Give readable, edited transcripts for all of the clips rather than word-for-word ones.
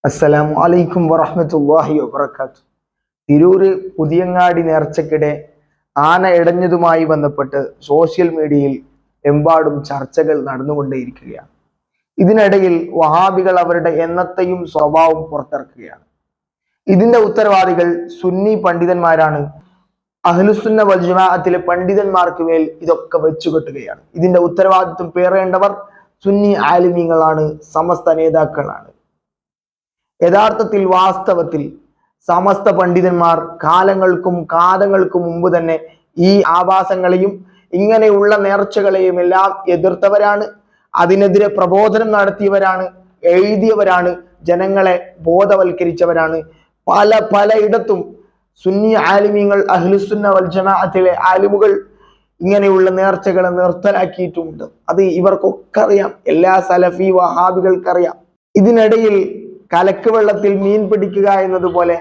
അസ്സലാമു അലൈക്കും വറഹ്മത്തുള്ളാഹി വബറകാത്തു. തിരൂര് പുതിയങ്ങാടി നേർച്ചക്കിടെ ആന ഇടഞ്ഞതുമായി ബന്ധപ്പെട്ട് സോഷ്യൽ മീഡിയയിൽ എമ്പാടും ചർച്ചകൾ നടന്നുകൊണ്ടേയിരിക്കുകയാണ്. ഇതിനിടയിൽ വഹാബികൾ അവരുടെ എണ്ണത്തെയും സ്വഭാവവും പുറത്തിറക്കുകയാണ്. ഇതിന്റെ ഉത്തരവാദികൾ സുന്നി പണ്ഡിതന്മാരാണ്. അഹ്ലുസുന്ന വൽ ജമാഅത്തിലെ പണ്ഡിതന്മാർക്ക് മേൽ ഇതൊക്കെ വെച്ചുകെട്ടുകയാണ്. ഇതിന്റെ ഉത്തരവാദിത്വം പേറേണ്ടവർ സുന്നി ആലിമീങ്ങളാണ്, സമസ്ത നേതാക്കളാണ്. യഥാർത്ഥത്തിൽ വാസ്തവത്തിൽ സമസ്ത പണ്ഡിതന്മാർ കാലങ്ങൾക്കും കാതങ്ങൾക്കും മുമ്പ് തന്നെ ഈ ആഭാസങ്ങളെയും ഇങ്ങനെയുള്ള നേർച്ചകളെയും എല്ലാം എതിർത്തവരാണ്. അതിനെതിരെ പ്രബോധനം നടത്തിയവരാണ്, എഴുതിയവരാണ്, ജനങ്ങളെ ബോധവൽക്കരിച്ചവരാണ്. പലയിടത്തും സുന്നി ആലിമീങ്ങൾ, അഹ്ലുസുന്ന വൽ ജമാഅത്തിലെ ആലിമുകൾ ഇങ്ങനെയുള്ള നേർച്ചകളെ നിർത്തലാക്കിയിട്ടുമുണ്ട്. അത് ഇവർക്കൊക്കെ അറിയാം, എല്ലാ സലഫി വഹാബികൾക്കറിയാം. ഇതിനിടയിൽ കലക്ക് വെള്ളത്തിൽ മീൻ പിടിക്കുക എന്നതുപോലെ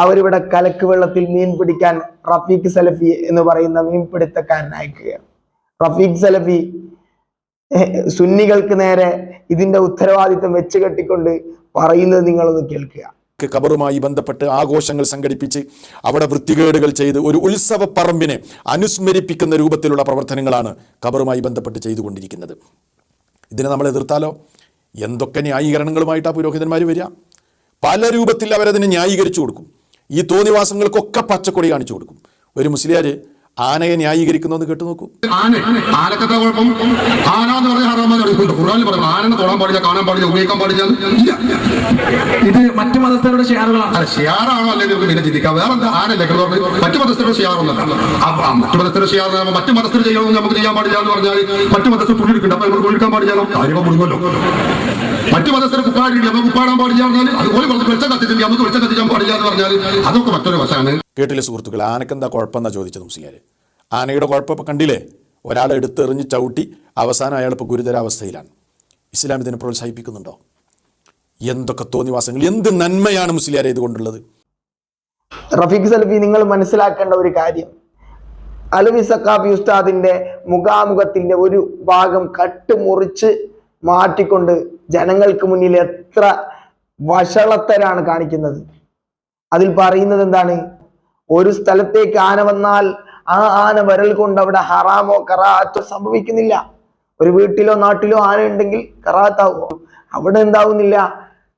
അവരിവിടെ കലക്ക് വെള്ളത്തിൽ മീൻ പിടിക്കാൻ റഫീഖ് സലഫി എന്ന് പറയുന്ന മീൻപിടുത്തക്കാരനയക്കുകയാണ്. റഫീഖ് സലഫി സുന്നികൾക്ക് നേരെ ഇതിന്റെ ഉത്തരവാദിത്വം വെച്ച് കെട്ടിക്കൊണ്ട് പറയുന്നത് നിങ്ങളൊന്ന് കേൾക്കുക. ഖബറുമായി ബന്ധപ്പെട്ട് ആഘോഷങ്ങൾ സംഘടിപ്പിച്ച് അവിടെ വൃത്തികേടുകൾ ചെയ്ത് ഒരു ഉത്സവ പറമ്പിനെ അനുസ്മരിപ്പിക്കുന്ന രൂപത്തിലുള്ള പ്രവർത്തനങ്ങളാണ് ഖബറുമായി ബന്ധപ്പെട്ട് ചെയ്തുകൊണ്ടിരിക്കുന്നത്. ഇതിനെ നമ്മൾ എതിർത്താലോ? എന്തൊക്കെ ന്യായീകരണങ്ങളുമായിട്ടാണ് പുരോഹിതന്മാർ വരിക? പല രൂപത്തിൽ അവരതിനെ ന്യായീകരിച്ചു കൊടുക്കും. ഈ തോന്നിവാസങ്ങൾക്കൊക്കെ പച്ചക്കൊടി കാണിച്ചു കൊടുക്കും. ഒരു മുസ്ലിയാർ ആനയെ ന്യായീകരിക്കുന്നു കേട്ടു നോക്കൂ. ആനക്കത്തെ കുഴപ്പം ആന എന്ന് പറഞ്ഞ ഹറാമെന്ന് ഖുർആനിൽ പറഞ്ഞു. ആനനെ തൊടാൻ പാടില്ല, കാണാൻ പാടില്ല, ഉപയോഗിക്കാൻ പാടില്ല. ഇത് മറ്റു മതസ്ഥരുടെ ഷിയാറുകളാണ്. ഷിയാറാണോ അല്ലെങ്കിൽ പിന്നെ ചിന്തിക്കാം. വേറെ എന്താ ആനല്ലേ മറ്റു മതസ്ഥരുടെ ഷിയാറൊന്നല്ല. മറ്റു മതസ്ഥരുടെ ഷിയാർ മറ്റു മതസ്ഥർ ചെയ്യണമെന്ന് നമുക്ക് ചെയ്യാൻ പാടില്ല എന്ന് പറഞ്ഞാൽ മറ്റു മതസ്ഥർ തുണിയെടുക്കുന്നുണ്ട്. അപ്പൊ നമുക്ക് തുണിയെടുക്കാൻ പാടില്ല, കാര്യങ്ങൾ മുഴുവല്ലോ. മറ്റു മതസ്ഥരെ കുപ്പാടില്ല, നമുക്ക് കുപ്പാടാൻ പാടില്ല പറഞ്ഞാൽ അതുപോലെ വെളിച്ചം കത്തിച്ചിട്ട് നമുക്ക് വെളിച്ചം കത്തിക്കാൻ പാടില്ല എന്ന് പറഞ്ഞാൽ അതൊക്കെ മറ്റൊരു വശമാണ്. കേട്ടില്ലേ സുഹൃത്തുക്കൾ, ആനക്കെന്താ കുഴപ്പമെന്നാ ചോദിച്ചത് മുസ്ലിയാർ. ആനയുടെ കുഴപ്പമൊക്കെ കണ്ടില്ലേ? ഒരാളെ എടുത്തെറിഞ്ഞ് ചവിട്ടി അവസാനം അയാൾ ഇപ്പോൾ ഗുരുതരാവസ്ഥയിലാണ്. ഇസ്ലാം ഇതിനെ പ്രോത്സാഹിപ്പിക്കുന്നുണ്ടോ? എന്തൊക്കെ തോന്നിവാസങ്ങൾ, എന്ത് നന്മയാണ് മുസ്ലിയാരെ ഇതുകൊണ്ടുള്ളത്? റഫീഖ് സലഫി, നിങ്ങൾ മനസ്സിലാക്കേണ്ട ഒരു കാര്യം, അലവി സഖാഫി ഉസ്താദിന്റെ മുഖാമുഖത്തിന്റെ ഒരു ഭാഗം കട്ടുമുറിച്ച് മാറ്റിക്കൊണ്ട് ജനങ്ങൾക്ക് മുന്നിൽ എത്ര വഷളത്തരാണ് കാണിക്കുന്നത്. അതിൽ പറയുന്നത് എന്താണ്? ഒരു സ്ഥലത്തേക്ക് ആന വന്നാൽ ആ ആന വരൽ കൊണ്ട് അവിടെ ഹറാമോ കറാത്തോ സംഭവിക്കുന്നില്ല. ഒരു വീട്ടിലോ നാട്ടിലോ ആന ഉണ്ടെങ്കിൽ കറാത്താവോ? അവിടെ എന്താവുന്നില്ല,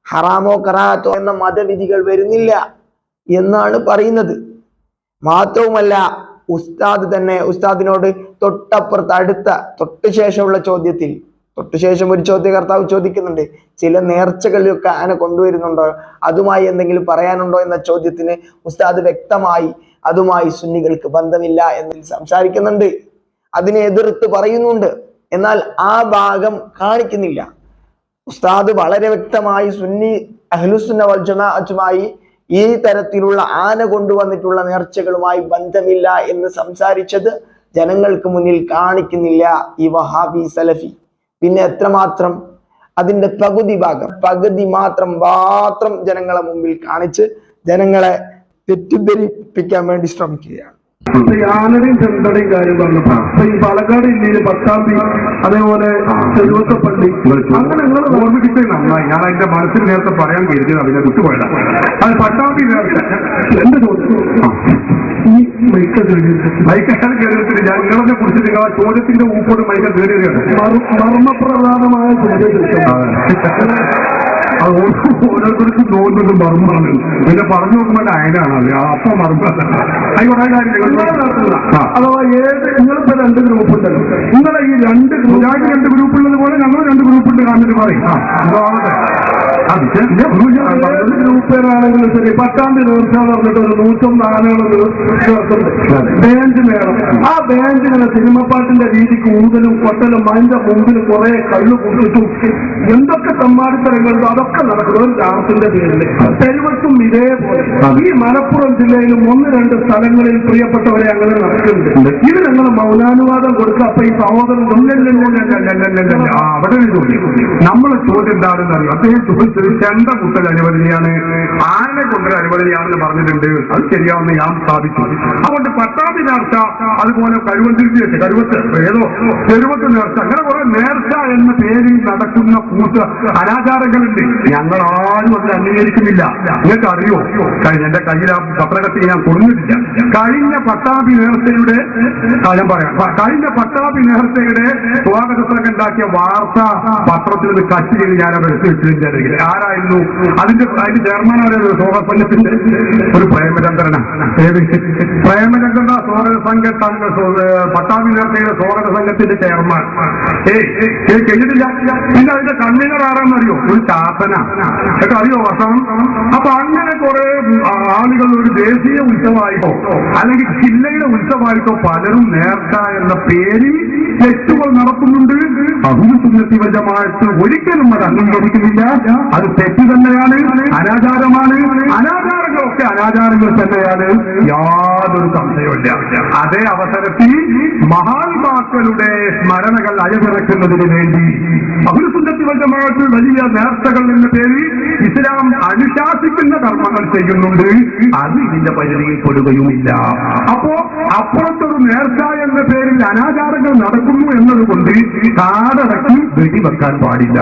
ഹറാമോ കറാത്തോ എന്ന മതവിധികൾ വരുന്നില്ല എന്നാണ് പറയുന്നത്. മാത്രവുമല്ല, ഉസ്താദ് തന്നെ ഉസ്താദിനോട് തൊട്ടപ്പുറത്ത് തൊട്ട് ശേഷമുള്ള ചോദ്യത്തിൽ തൊട്ടുശേഷം ഒരു ചോദ്യകർത്താവ് ചോദിക്കുന്നുണ്ട്, ചില നേർച്ചകളിലൊക്കെ ആന കൊണ്ടുവരുന്നുണ്ടോ, അതുമായി എന്തെങ്കിലും പറയാനുണ്ടോ എന്ന ചോദ്യത്തിന് ഉസ്താദ് വ്യക്തമായി അതുമായി സുന്നികൾക്ക് ബന്ധമില്ല എന്ന് സംസാരിക്കുന്നുണ്ട്. അതിനെ എതിർത്ത് പറയുന്നുണ്ട്. എന്നാൽ ആ ഭാഗം കാണിക്കുന്നില്ല. ഉസ്താദ് വളരെ വ്യക്തമായി സുന്നി അഹ്ലുസുന്ന വൽ ജമാഅത്തുമായി ഈ തരത്തിലുള്ള ആന കൊണ്ടുവന്നിട്ടുള്ള നേർച്ചകളുമായി ബന്ധമില്ല എന്ന് സംസാരിച്ചത് ജനങ്ങൾക്ക് മുന്നിൽ കാണിക്കുന്നില്ല ഈ വഹാബി സലഫി. പിന്നെ എത്രമാത്രം അതിന്റെ പകുതി മാത്രം ജനങ്ങളെ മുമ്പിൽ കാണിച്ച് ജനങ്ങളെ തെറ്റിദ്ധരിപ്പിക്കാൻ വേണ്ടി ശ്രമിക്കുകയാണ്. ആനയുടെയും ചെന്തടയും കാര്യം പറഞ്ഞപ്പോ ഈ പാലക്കാട് ജില്ലയില് പട്ടാമ്പി, അതേപോലെ ചെറുവത്തപ്പള്ളി, അങ്ങനെ നിങ്ങൾ ഓർമ്മിപ്പിച്ചത് നന്നായി. ഞാൻ അതിന്റെ മനസ്സിൽ നേരത്തെ പറയാൻ കരുതിയത് അതിനെ വിട്ടുപോയതാണ്. അത് പട്ടാമ്പി നേരത്തെ എന്റെ ഈ മൈക്കാൻ കരുതത്തിന് ഞങ്ങളെ കുറിച്ച് നിങ്ങൾ ആ ചോദ്യത്തിന്റെ ഊപ്പോട് മൈക്കാൻ കയറിയാണ്. മർമ്മപ്രധാനമായ ചോദ്യം. അത് ഓരോരുത്തർക്കും തോന്നുന്നത് മർമ്മമാണ്. പിന്നെ പറഞ്ഞു നോക്കുമ്പോൾ അയനാണ് അത്. അപ്പൊ മർമ്മ ആയിക്കോട്ടെ കാര്യങ്ങൾ അഥവാ നിങ്ങളിപ്പോ 2 ഗ്രൂപ്പുണ്ടല്ലോ. നിങ്ങളെ ഈ 2 ഗ്രൂപ്പുള്ളത് പോലെ ഞങ്ങൾ 2 ഗ്രൂപ്പുണ്ട് കാണുന്നത് പറയും. ഗ്രൂപ്പേരാണെങ്കിലും ശരി, പട്ടാമ്പി നേർച്ച പറഞ്ഞിട്ട് ഒരു 101 ആനകളൊന്ന് ബാൻഡ് മേളം. ആ ബാൻഡിങ്ങനെ സിനിമ പാട്ടിന്റെ രീതിക്ക് ഊതലും കൊട്ടലും അതിന്റെ മുമ്പിൽ കുറെ കള്ളു കൂട്ടിട്ടും എന്തൊക്കെ തമ്മാടിത്തരങ്ങളുണ്ടോ അതൊക്കെ നടക്കുന്നത് രാമത്തിന്റെ പേരിൽ. തെരുവത്തും ഇതേപോലെ ഈ മലപ്പുറം ജില്ലയിലും 1-2 സ്ഥലങ്ങളിൽ പ്രിയപ്പെട്ടവരെ അങ്ങനെ നടക്കുന്നുണ്ട്. ഇത് ഞങ്ങൾ മൗനാനുവാദം കൊടുക്കുക. അപ്പൊ ഈ സഹോദരൻ അവിടെ നമ്മളെ ചോദ്യം എന്താണെന്ന് അറിയാം. അദ്ദേഹം ചോദിച്ചത് ചെണ്ട കുത്തൽ അനുവദനീയാണ്, ആനയെ കൊണ്ടൊരു അനുവദനീയാണെന്ന് പറഞ്ഞിട്ടുണ്ട്. അത് ശരിയാവുന്ന ഞാൻ സ്ഥാപിച്ചു. അതുകൊണ്ട് പട്ടാമ്പി നേർച്ച, അതുപോലെ കരുവത്ത് ഏതോ ചെരുവത്ത് നേർച്ച, അങ്ങനെ കുറെ നേർച്ച എന്ന പേരിൽ നടക്കുന്ന കൂട്ട് അനാചാരങ്ങളുണ്ട്. ഞങ്ങൾ ആരും അത് അംഗീകരിക്കുന്നില്ല. നിങ്ങൾക്ക് അറിയോ, എന്റെ കയ്യിൽ ആ പത്രകത്തിൽ ഞാൻ കൊടുത്തിട്ടില്ല. കഴിഞ്ഞ പട്ടാഭി നേർച്ചയുടെ ഞാൻ പറയാം, കഴിഞ്ഞ പട്ടാഭി നേർച്ചയുടെ സ്വാഗത സംഘം ഉണ്ടാക്കിയ വാർത്ത പത്രത്തിൽ നിന്ന് കട്ട് ചെയ്ത് ഞാൻ അവിടെ എടുത്തു വെച്ചിട്ടുണ്ട്. ആരായിരുന്നു അതിന്റെ ചെയർമാനായിരുന്നു? സ്വാഗത സംഘത്തിന്റെ ഒരു പ്രേമചന്ദ്രനാണ്. പ്രേമചന്ദ്രൻ സ്വാഗത സംഘ പട്ടാഭി നേർച്ചയുടെ സ്വാഗത സംഘത്തിന്റെ ചെയർമാൻ കഴിഞ്ഞിട്ടില്ല. പിന്നെ അതിന്റെ കൺവീനർ ആരാന്നറിയോ? ഒരു ചാത്തന. ഒക്കെ അറിയോ വർഷം? അപ്പൊ അങ്ങനെ കുറെ ആളുകൾ ഒരു ദേശീയ ഉത്സവമായിട്ടോ അല്ലെങ്കിൽ ജില്ലയുടെ ഉത്സവമായിട്ടോ പലരും നേർച്ച എന്ന പേരിൽ തെറ്റുകൾ നടത്തുന്നുണ്ട്. അഹ്ലുസുന്നത്തി വൽ ജമാഅത്ത് ഒരിക്കലും അത് അംഗീകരിക്കുന്നില്ല. അത് തെറ്റ് തന്നെയാണ്, അനാചാരമാണ്. അനാചാരങ്ങളൊക്കെ അനാചാരങ്ങൾ തന്നെയാണ്, യാതൊരു സംശയവുമില്ല. അതേ അവസരത്തിൽ മഹാത്മാക്കളുടെ സ്മരണകൾ അയവിറക്കുന്നതിന് വേണ്ടി അഹ്ലുസുന്നത്തി വൽ ജമാഅത്ത് വലിയ നേർച്ചകൾ എന്ന പേരിൽ ഇസ്ലാം അനുശാസിക്കുന്ന കർമ്മങ്ങൾ ചെയ്യുന്നുണ്ട്. അത് ഇതിന്റെ പരിധിയിൽ പെടുകയുമില്ല. അപ്പോ അപ്പുറത്തൊരു നേർച്ച എന്ന പേരിൽ അനാചാരങ്ങൾ നടക്കുന്നു എന്നതുകൊണ്ട് കാടടക്കി വെടിവെക്കാൻ പാടില്ല.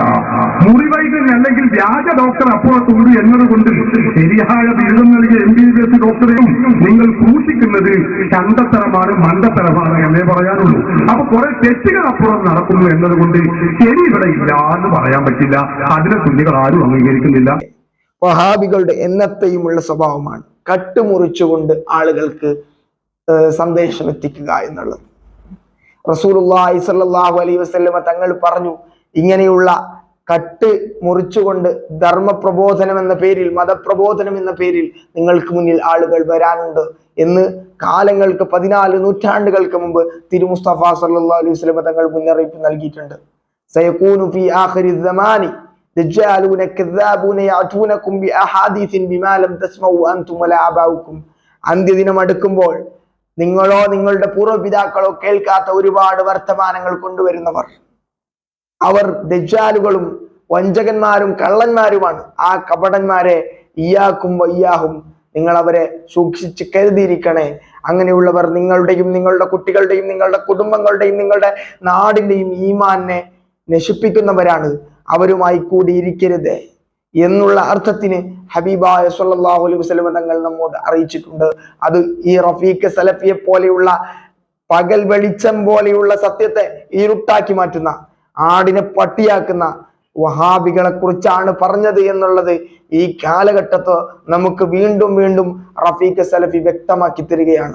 മുറിവൈദ്യൻ അല്ലെങ്കിൽ വ്യാജ ഡോക്ടർ അപ്പുറത്തുണ്ട് എന്നതുകൊണ്ട് ശരിയായ ബിരുദം നൽകിയ MBBS ഡോക്ടറെയും നിങ്ങൾ ക്രൂശിക്കുന്നത് ചണ്ടത്തരമാണ്, മണ്ടത്തരമാണ് എന്നേ പറയാനുള്ളൂ. അപ്പൊ കുറെ തെറ്റുകൾ അപ്പുറം നടക്കുന്നു എന്നതുകൊണ്ട് ശരി ഇവിടെ ഇല്ല എന്ന് പറയാൻ പറ്റില്ല. അതിനെ സുന്നികൾ ആരും അംഗീകരിക്കുന്നില്ല. വഹാബികളുടെ എന്നത്തെയുമുള്ള സ്വഭാവമാണ് കട്ടുമുറിച്ചുകൊണ്ട് ആളുകൾക്ക് സന്ദേശം എത്തിക്കുക എന്നുള്ളത്. റസൂലുള്ളാഹി സ്വല്ലല്ലാഹു അലൈഹി വസല്ലമ തങ്ങൾ പറഞ്ഞു, ഇങ്ങനെയുള്ള കട്ട് മുറിച്ചുകൊണ്ട് ധർമ്മപ്രബോധനം എന്ന പേരിൽ, മതപ്രബോധനം എന്ന പേരിൽ നിങ്ങൾക്ക് മുന്നിൽ ആളുകൾ വരാനുണ്ട് എന്ന് കാലങ്ങൾക്ക് 14 നൂറ്റാണ്ടുകൾക്ക് മുമ്പ് തിരുമുസ്തഫ സല്ലല്ലാഹു അലൈഹി വസല്ലമ തങ്ങൾ മുന്നറിയിപ്പ് നൽകിയിട്ടുണ്ട്. സയകൂനു ഫീ ആഖിരി സമാനി ദജ്ജാലൂന കദ്ദാബൂന യഅതൂനകും ബിഅഹാദീസിൻ ബിമാ ലം തസ്മഉ അൻതും വലാ അബാഉകും. അന്ത്യദിനം അടുക്കുമ്പോൾ നിങ്ങളോ നിങ്ങളുടെ പൂർവ്വപിതാക്കളോ കേൾക്കാത്ത ഒരുപാട് വർത്തമാനങ്ങൾ കൊണ്ടുവരുന്നവർ, അവർ ദജ്ജാലുകളും വഞ്ചകന്മാരും കള്ളന്മാരുമാണ്. ആ കപടന്മാരെ ഇയ്യാക്കും വയ്യാഹും, നിങ്ങൾ അവരെ സൂക്ഷിച്ച് കരുതിയിരിക്കണേ. അങ്ങനെയുള്ളവർ നിങ്ങളുടെയും നിങ്ങളുടെ കുട്ടികളുടെയും നിങ്ങളുടെ കുടുംബങ്ങളുടെയും നിങ്ങളുടെ നാടിന്റെയും ഈമാനെ നശിപ്പിക്കുന്നവരാണ്. അവരുമായി കൂടിയിരിക്കരുത് എന്നുള്ള അർത്ഥത്തിന് ഹബീബായ സ്വല്ലല്ലാഹു അലൈഹി വസല്ലം തങ്ങൾ നമ്മോട് അറിയിച്ചിട്ടുണ്ട്. അത് ഈ റഫീഖ് സലഫിയെ പോലെയുള്ള പകൽ വെളിച്ചം പോലെയുള്ള സത്യത്തെ ഇരുട്ടാക്കി മാറ്റുന്ന, ആടിനെ പട്ടിയാക്കുന്ന വഹാബികളെ കുറിച്ചാണ് പറഞ്ഞത് എന്നുള്ളത് ഈ കാലഘട്ടത്ത് നമുക്ക് വീണ്ടും വീണ്ടും റഫീഖ് സലഫി വ്യക്തമാക്കി തരികയാണ്.